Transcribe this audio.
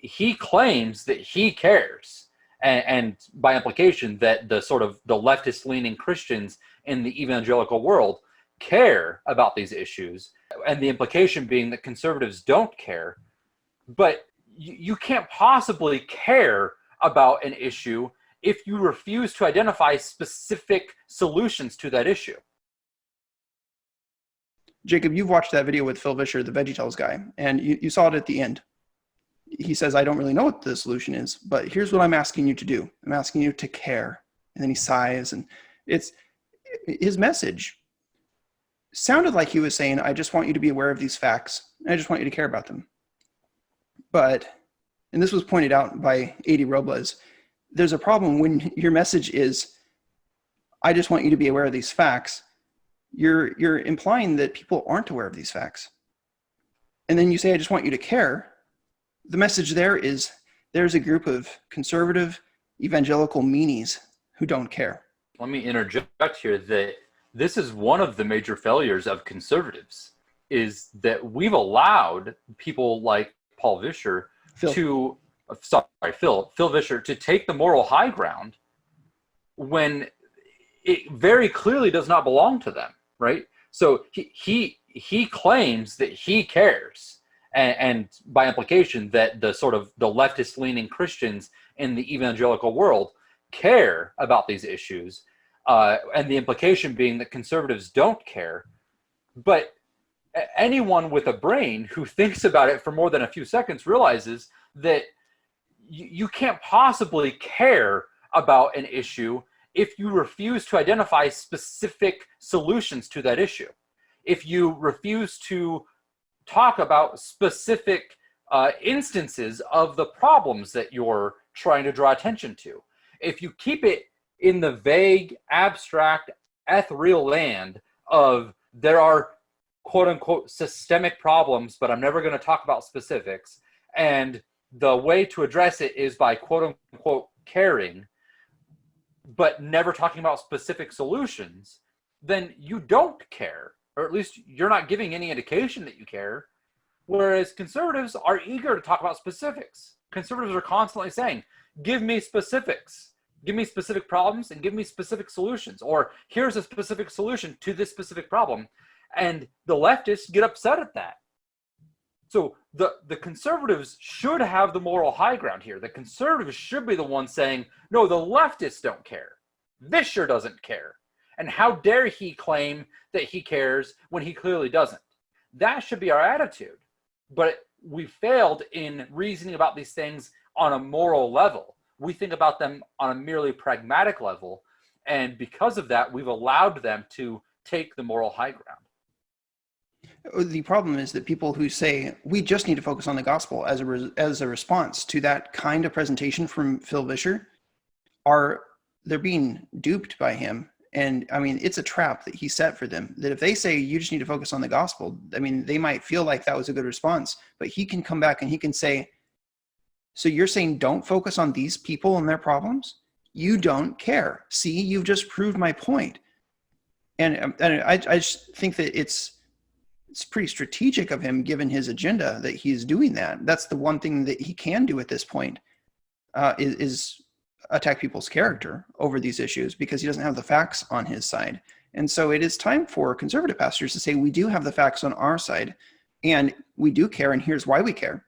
he claims that he cares, and by implication that the sort of the leftist leaning Christians in the evangelical world care about these issues, and the implication being that conservatives don't care. But you can't possibly care about an issue if you refuse to identify specific solutions to that issue. Jacob, you've watched that video with Phil Vischer, the VeggieTales guy, and you saw it at the end. He says, I don't really know what the solution is, but here's what I'm asking you to do. I'm asking you to care. And then he sighs, and it's his message sounded like he was saying, I just want you to be aware of these facts. I just want you to care about them. But, and this was pointed out by A.D. Robles, there's a problem when your message is, I just want you to be aware of these facts. You're implying that people aren't aware of these facts. And then you say, I just want you to care. The message there is there's a group of conservative evangelical meanies who don't care. Let me interject here that this is one of the major failures of conservatives, is that we've allowed people like Phil Vischer to take the moral high ground when it very clearly does not belong to them, right? So he claims that he cares, and by implication that the sort of the leftist leaning Christians in the evangelical world care about these issues, and the implication being that conservatives don't care. But anyone with a brain who thinks about it for more than a few seconds realizes that you can't possibly care about an issue if you refuse to identify specific solutions to that issue. If you refuse to talk about specific instances of the problems that you're trying to draw attention to. If you keep it in the vague, abstract, ethereal land of there are quote unquote systemic problems, but I'm never going to talk about specifics, and the way to address it is by quote unquote caring, but never talking about specific solutions, then you don't care, or at least you're not giving any indication that you care. Whereas conservatives are eager to talk about specifics. Conservatives are constantly saying, give me specifics, give me specific problems, and give me specific solutions, or here's a specific solution to this specific problem. And the leftists get upset at that. So the conservatives should have the moral high ground here. The conservatives should be the ones saying, no, the leftists don't care. Vischer doesn't care. And how dare he claim that he cares when he clearly doesn't? That should be our attitude. But we failed in reasoning about these things on a moral level. We think about them on a merely pragmatic level. And because of that, we've allowed them to take the moral high ground. The problem is that people who say we just need to focus on the gospel as a response to that kind of presentation from Phil Vischer they're being duped by him. And I mean, it's a trap that he set for them, that if they say you just need to focus on the gospel, I mean, they might feel like that was a good response, but he can come back and he can say, so you're saying don't focus on these people and their problems? You don't care. See, you've just proved my point. And I just think that it's pretty strategic of him, given his agenda, that he's doing that. That's the one thing that he can do at this point, is attack people's character over these issues, because he doesn't have the facts on his side. And so it is time for conservative pastors to say, we do have the facts on our side, and we do care, and here's why we care.